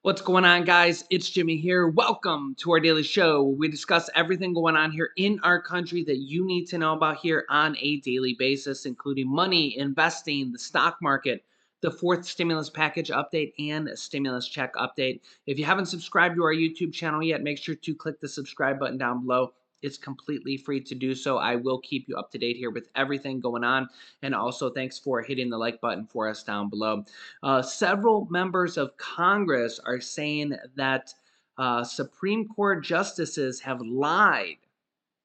What's going on, guys? It's Jimmy here. Welcome to our daily show where we discuss everything going on here in our country that you need to know about here on a daily basis, including money, investing, the stock market, the fourth stimulus package update, and a stimulus check update. If you haven't subscribed to our YouTube channel yet, make sure to click the subscribe button down below. It's completely free to do so. I will keep you up to date here with everything going on. And also, thanks for hitting the like button for us down below. Several members of Congress are saying that Supreme Court justices have lied.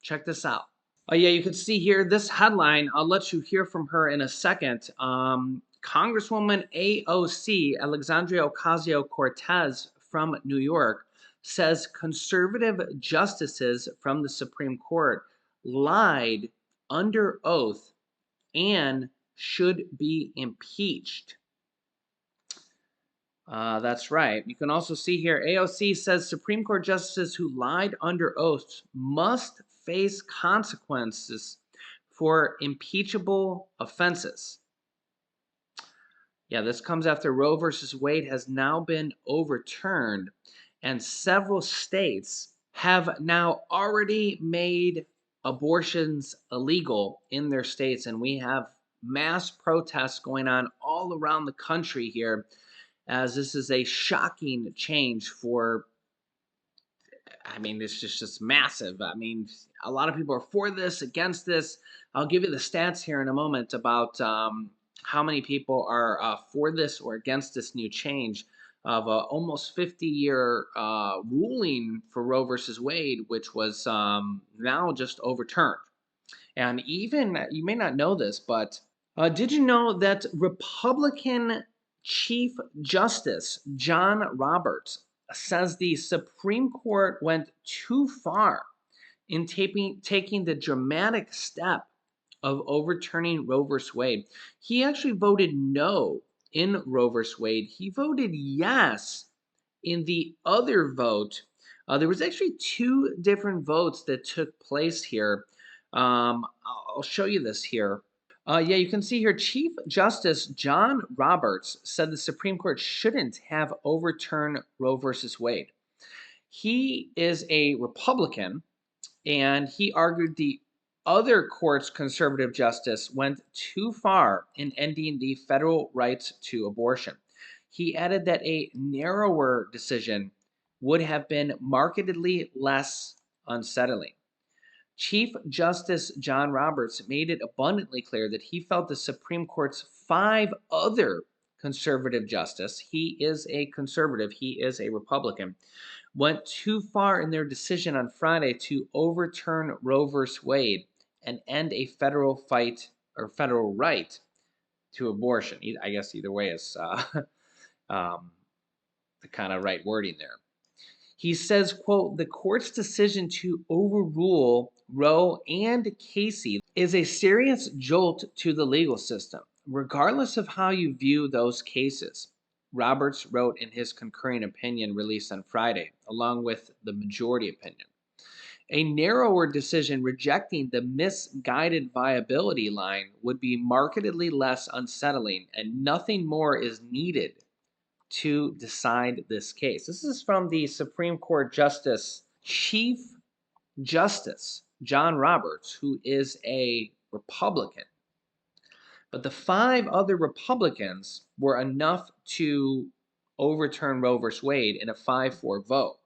Check this out. Yeah, you can see here this headline. I'll let you hear from her in a second. Congresswoman AOC, Alexandria Ocasio-Cortez from New York, says conservative justices from the Supreme Court lied under oath and should be impeached. That's right. You can also see here AOC says Supreme Court justices who lied under oath must face consequences for impeachable offenses. Yeah, this comes after Roe versus Wade has now been overturned, and several states have now already made abortions illegal in their states, and we have mass protests going on all around the country here, as this is a shocking change for, it's just massive. A lot of people are for this, against this. I'll give you the stats here in a moment about how many people are for this or against this new change of almost 50-year ruling for Roe versus Wade, which was now just overturned. And even, you may not know this, but did you know that Republican Chief Justice John Roberts says the Supreme Court went too far in taking the dramatic step of overturning Roe v. Wade? He actually voted no in Roe v. Wade. He voted yes in the other vote. There was actually two different votes that took place here. I'll show you this here. Yeah, you can see here Chief Justice John Roberts said the Supreme Court shouldn't have overturned Roe versus Wade. He is a Republican, and he argued the other court's conservative justice went too far in ending the federal rights to abortion. He added that a narrower decision would have been markedly less unsettling. Chief Justice John Roberts made it abundantly clear that he felt the Supreme Court's five other conservative justices, he is a conservative, he is a Republican, went too far in their decision on Friday to overturn Roe v. Wade and end a federal fight or federal right to abortion. I guess either way is the kind of right wording there. He says, quote, the court's decision to overrule Roe and Casey is a serious jolt to the legal system, regardless of how you view those cases, Roberts wrote in his concurring opinion released on Friday, along with the majority opinion. A narrower decision rejecting the misguided viability line would be markedly less unsettling, and nothing more is needed to decide this case. This is from the Supreme Court Justice, Chief Justice John Roberts, who is a Republican. But the five other Republicans were enough to overturn Roe v. Wade in a 5-4 vote.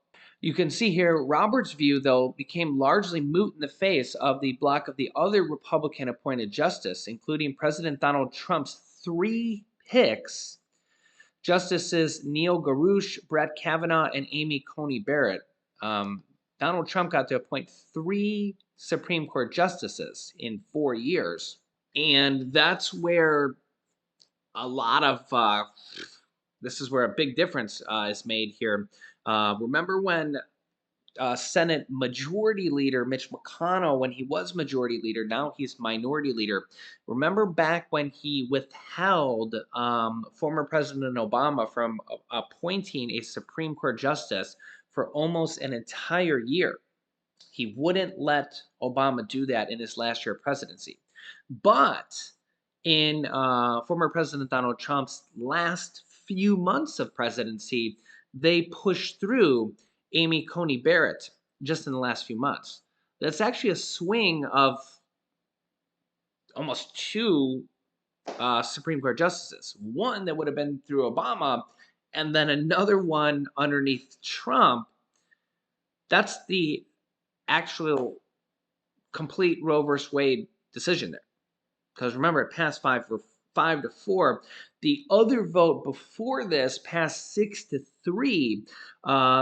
You can see here, Roberts' view, though, became largely moot in the face of the block of the other Republican-appointed justice, including President Donald Trump's 3 picks, Justices Neil Gorsuch, Brett Kavanaugh, and Amy Coney Barrett. Donald Trump got to appoint 3 Supreme Court justices in 4 years. And that's where a lot of this is where a big difference is made here. Remember when Senate Majority Leader Mitch McConnell, when he was Majority Leader, now he's Minority Leader. Remember back when he withheld former President Obama from appointing a Supreme Court justice for almost an entire year. He wouldn't let Obama do that in his last year of presidency. But in former President Donald Trump's last few months of presidency, they pushed through Amy Coney Barrett just in the last few months. That's actually a swing of almost two Supreme Court justices. One that would have been through Obama, and then another one underneath Trump. That's the actual complete Roe versus Wade decision there. Because remember, it passed 5-4. The other vote before this passed 6-3.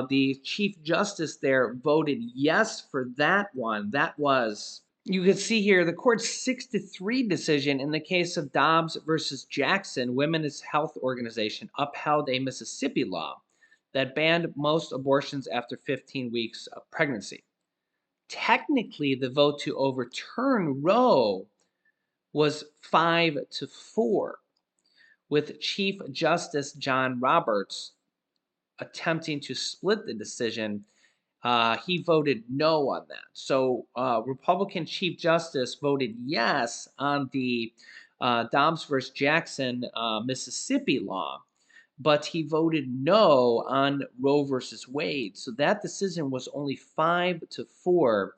The Chief Justice there voted yes for that one. That was, you can see here, the court's 6-3 decision in the case of Dobbs versus Jackson, Women's Health Organization, upheld a Mississippi law that banned most abortions after 15 weeks of pregnancy. Technically, the vote to overturn Roe was 5-4, with Chief Justice John Roberts attempting to split the decision. He voted no on that. So Republican Chief Justice voted yes on the Dobbs versus Jackson Mississippi law, but he voted no on Roe versus Wade. So that decision was only 5-4,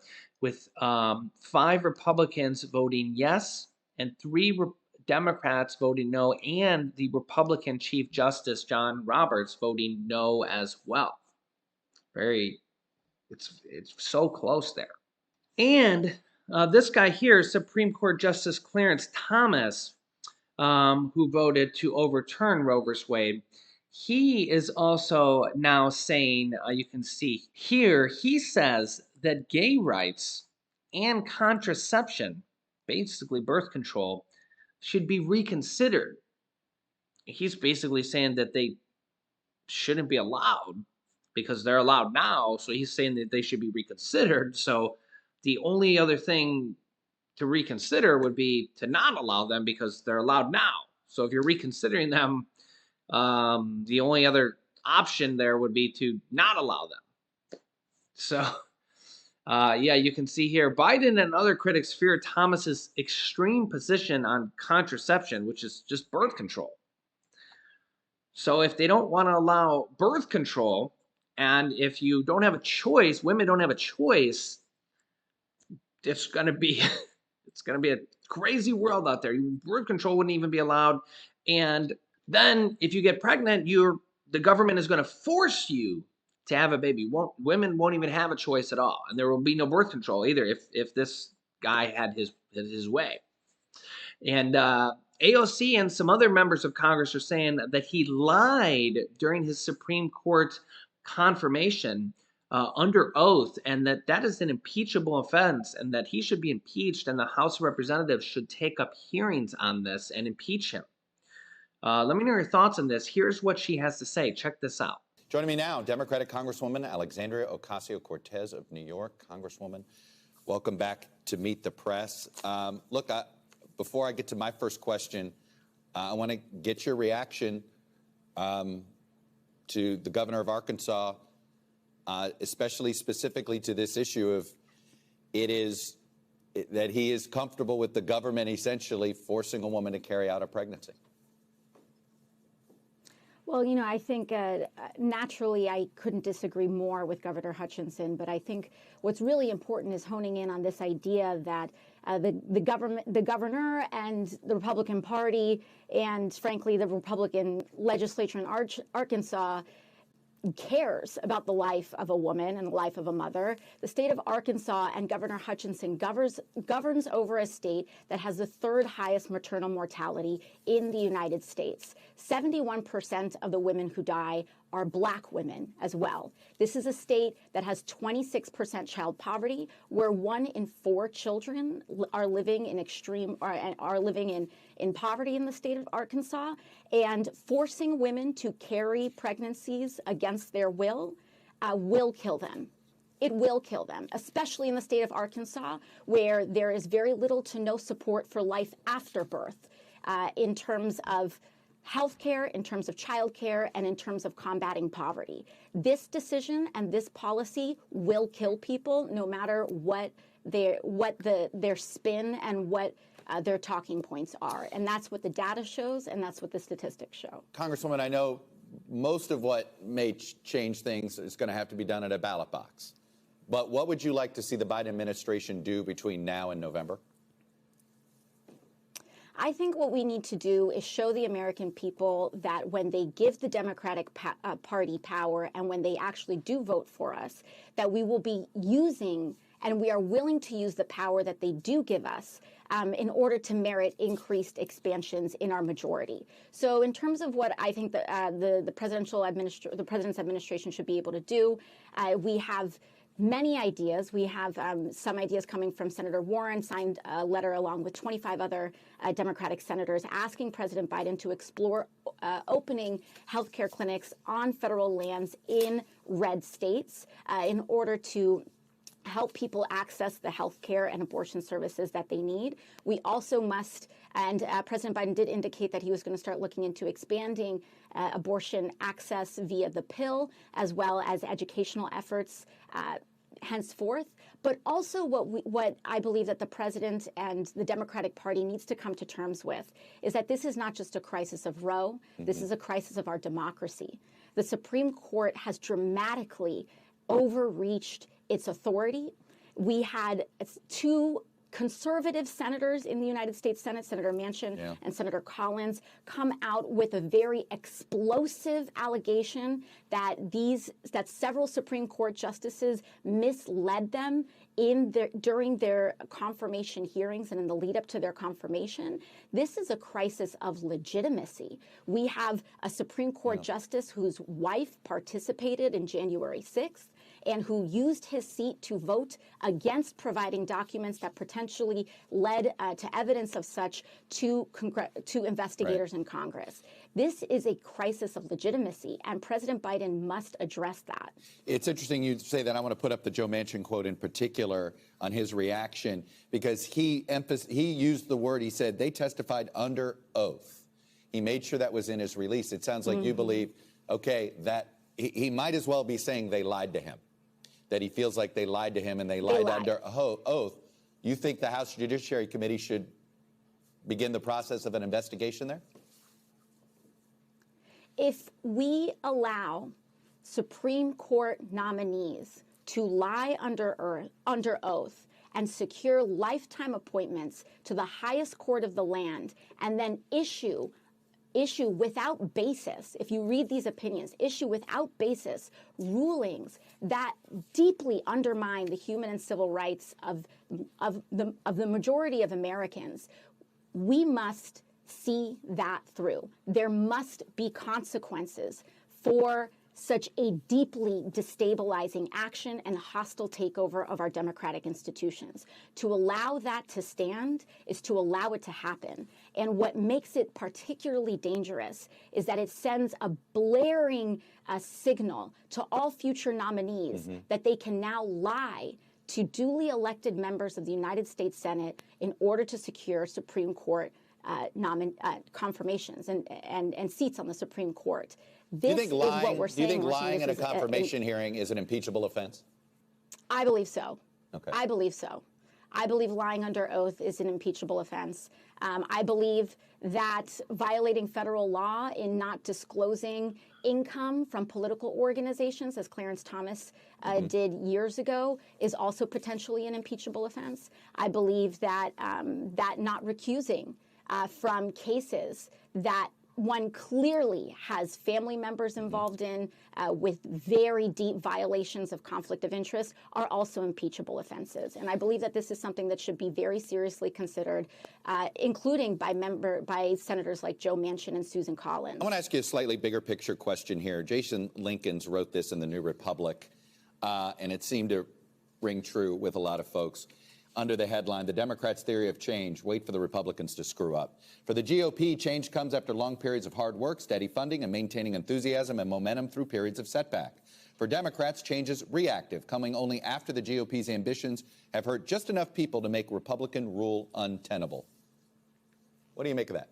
with 5 Republicans voting yes and 3 Democrats voting no, and the Republican Chief Justice John Roberts voting no as well. It's so close there. And this guy here, Supreme Court Justice Clarence Thomas, who voted to overturn Roe v. Wade, he is also now saying, you can see here, he says that gay rights and contraception, basically birth control, should be reconsidered. He's basically saying that they shouldn't be allowed because they're allowed now. So he's saying that they should be reconsidered. So the only other thing to reconsider would be to not allow them because they're allowed now. So if you're reconsidering them, the only other option there would be to not allow them. So, yeah, you can see here, Biden and other critics fear Thomas's extreme position on contraception, which is just birth control. So if they don't want to allow birth control, and if you don't have a choice, women don't have a choice, it's going to be a crazy world out there. Birth control wouldn't even be allowed. And then if you get pregnant, the government is going to force you to have a baby. Women won't even have a choice at all. And there will be no birth control either if this guy had his way. And AOC and some other members of Congress are saying that he lied during his Supreme Court confirmation under oath, and that is an impeachable offense, and that he should be impeached, and the House of Representatives should take up hearings on this and impeach him. Let me know your thoughts on this. Here's what she has to say. Check this out. Joining me now, Democratic Congresswoman Alexandria Ocasio-Cortez of New York. Congresswoman, welcome back to Meet the Press. Look, before I get to my first question, I want to get your reaction to the governor of Arkansas, especially specifically to this issue of that he is comfortable with the government essentially forcing a woman to carry out a pregnancy. Well, you know, I think naturally I couldn't disagree more with Governor Hutchinson, but I think what's really important is honing in on this idea that the governor and the Republican Party and, frankly, the Republican legislature in Arkansas cares about the life of a woman and the life of a mother. The state of Arkansas and Governor Hutchinson governs over a state that has the 3rd highest maternal mortality in the United States. 71% of the women who die are Black women as well. This is a state that has 26% child poverty, where 1 in 4 children are living in in poverty in the state of Arkansas, and forcing women to carry pregnancies against their will kill them. It will kill them, especially in the state of Arkansas, where there is very little to no support for life after birth in terms of healthcare, in terms of childcare, and in terms of combating poverty. This decision and this policy will kill people, no matter what their spin and what their talking points are. And that's what the data shows, and that's what the statistics show. Congresswoman, I know most of what may change things is going to have to be done at a ballot box. But what would you like to see the Biden administration do between now and November? I think what we need to do is show the American people that when they give the Democratic Party power and when they actually do vote for us, that we will be using and we are willing to use the power that they do give us in order to merit increased expansions in our majority. So in terms of what I think the president's administration should be able to do, we have many ideas. We have some ideas coming from Senator Warren, signed a letter along with 25 other Democratic senators asking President Biden to explore opening healthcare clinics on federal lands in red states in order to help people access the health care and abortion services that they need. We also must, and President Biden did indicate that he was going to start looking into expanding abortion access via the pill, as well as educational efforts henceforth. But also what I believe that the president and the Democratic Party needs to come to terms with is that this is not just a crisis of Roe, this is a crisis of our democracy. The Supreme Court has dramatically overreached its authority. We had two conservative senators in the United States Senate, Senator Manchin and Senator Collins, come out with a very explosive allegation that several Supreme Court justices misled them during their confirmation hearings and in the lead up to their confirmation. This is a crisis of legitimacy. We have a Supreme Court justice whose wife participated in January 6th. And who used his seat to vote against providing documents that potentially led to evidence of such to investigators in Congress. This is a crisis of legitimacy, and President Biden must address that. It's interesting you say that. I want to put up the Joe Manchin quote in particular on his reaction, because he used the word, he said, they testified under oath. He made sure that was in his release. It sounds like you believe, okay, that he might as well be saying they lied to him. That he feels like they lied to him and they lied under oath. You think the House Judiciary Committee should begin the process of an investigation there? If we allow Supreme Court nominees to lie under oath and secure lifetime appointments to the highest court of the land and then issue without basis, if you read these opinions, issue without basis rulings that deeply undermine the human and civil rights of the majority of Americans, we must see that through. There must be consequences for such a deeply destabilizing action and hostile takeover of our democratic institutions. To allow that to stand is to allow it to happen. And what makes it particularly dangerous is that it sends a blaring signal to all future nominees that they can now lie to duly elected members of the United States Senate in order to secure Supreme Court confirmations and seats on the Supreme Court. This is what we're saying. Do you think lying at a confirmation hearing is an impeachable offense? I believe so. Okay. I believe so. I believe lying under oath is an impeachable offense. I believe that violating federal law in not disclosing income from political organizations, as Clarence Thomas did years ago, is also potentially an impeachable offense. I believe that that not recusing from cases that one clearly has family members involved in with very deep violations of conflict of interest are also impeachable offenses. And I believe that this is something that should be very seriously considered, including by senators like Joe Manchin and Susan Collins. I want to ask you a slightly bigger picture question here. Jason Lincolns wrote this in the New Republic, and it seemed to ring true with a lot of folks. Under the headline, The Democrats' Theory of Change, Wait for the Republicans to Screw Up. For the GOP, change comes after long periods of hard work, steady funding, and maintaining enthusiasm and momentum through periods of setback. For Democrats, change is reactive, coming only after the GOP's ambitions have hurt just enough people to make Republican rule untenable. What do you make of that?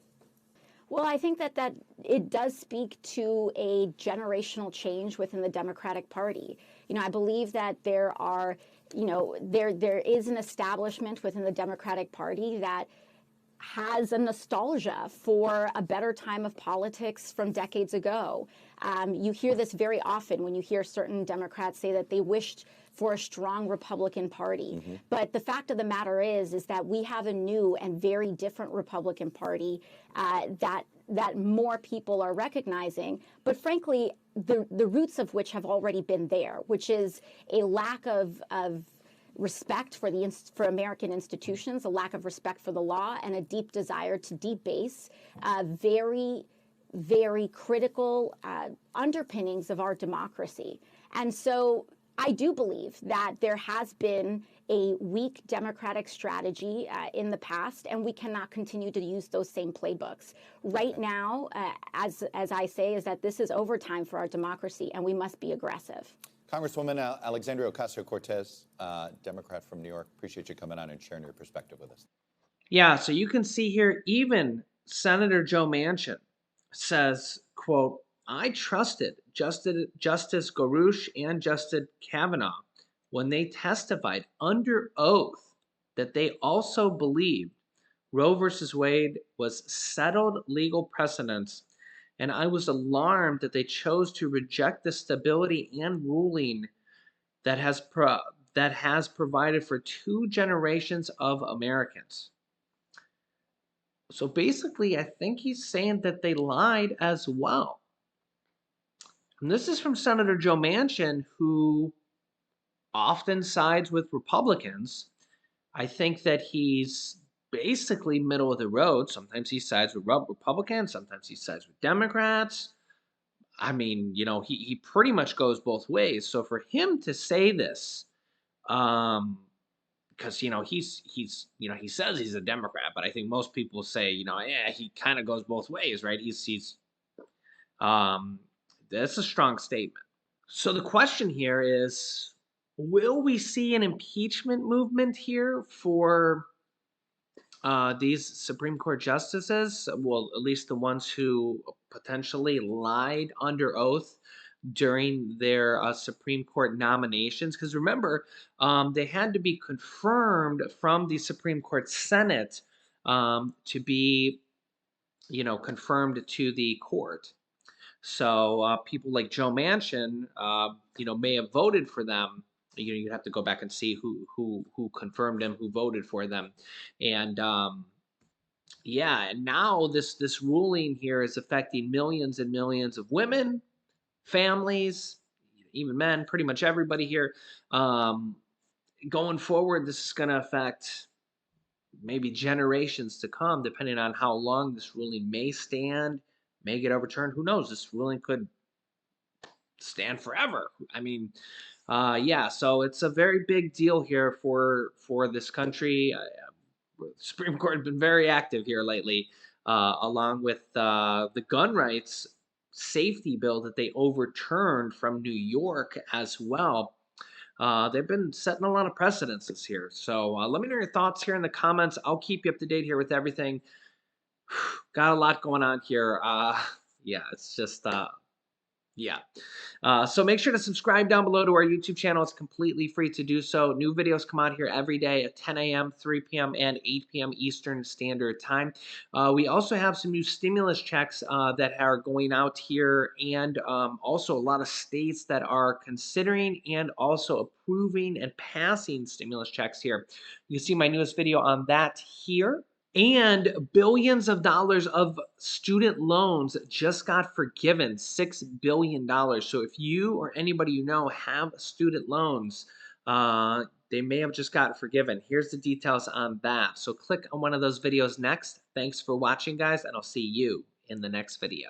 Well, I think that it does speak to a generational change within the Democratic Party. You know, I believe that there is an establishment within the Democratic Party that has a nostalgia for a better time of politics from decades ago. You hear this very often when you hear certain Democrats say that they wished for a strong Republican Party. But the fact of the matter is that we have a new and very different Republican Party that more people are recognizing, but frankly, the roots of which have already been there, which is a lack of respect for American institutions, a lack of respect for the law, and a deep desire to debase very, very critical underpinnings of our democracy. And so I do believe that there has been a weak democratic strategy in the past, and we cannot continue to use those same playbooks. Right now, as I say, is that this is overtime for our democracy, and we must be aggressive. Congresswoman Alexandria Ocasio-Cortez, Democrat from New York, appreciate you coming on and sharing your perspective with us. Yeah, so you can see here, even Senator Joe Manchin says, quote, I trusted Justice Gorsuch and Justice Kavanaugh when they testified under oath that they also believed Roe versus Wade was settled legal precedence, and I was alarmed that they chose to reject the stability and ruling that has provided for 2 generations of Americans. So basically, I think he's saying that they lied as well. And this is from Senator Joe Manchin, who often sides with Republicans. I think that he's basically middle of the road. Sometimes he sides with Republicans, sometimes he sides with Democrats. I mean, he pretty much goes both ways. So for him to say this, because he says he's a Democrat, but I think most people say, yeah, he kind of goes both ways, right? That's a strong statement. So the question here is, will we see an impeachment movement here for these Supreme Court justices? Well, at least the ones who potentially lied under oath during their Supreme Court nominations. Because remember, they had to be confirmed from the Supreme Court Senate to be, confirmed to the court. So people like Joe Manchin, may have voted for them. You'd have to go back and see who confirmed them, who voted for them, and yeah. And now this ruling here is affecting millions and millions of women, families, even men, pretty much everybody here. Going forward, this is going to affect maybe generations to come, depending on how long this ruling may stand, may get overturned. Who knows? This ruling could stand forever. I mean, yeah. So it's a very big deal here for this country. The Supreme Court has been very active here lately, along with the gun rights safety bill that they overturned from New York as well. They've been setting a lot of precedences here. So let me know your thoughts here in the comments. I'll keep you up to date here with everything. Got a lot going on here. Yeah, it's just yeah. So make sure to subscribe down below to our YouTube channel. It's completely free to do so. New videos come out here every day at 10 a.m., 3 p.m., and 8 p.m. Eastern Standard Time. We also have some new stimulus checks that are going out here, and also a lot of states that are considering and also approving and passing stimulus checks here. You can see my newest video on that here. And billions of dollars of student loans just got forgiven, $6 billion. So if you or anybody you know have student loans, they may have just got forgiven. Here's the details on that. So click on one of those videos next. Thanks for watching, guys, and I'll see you in the next video.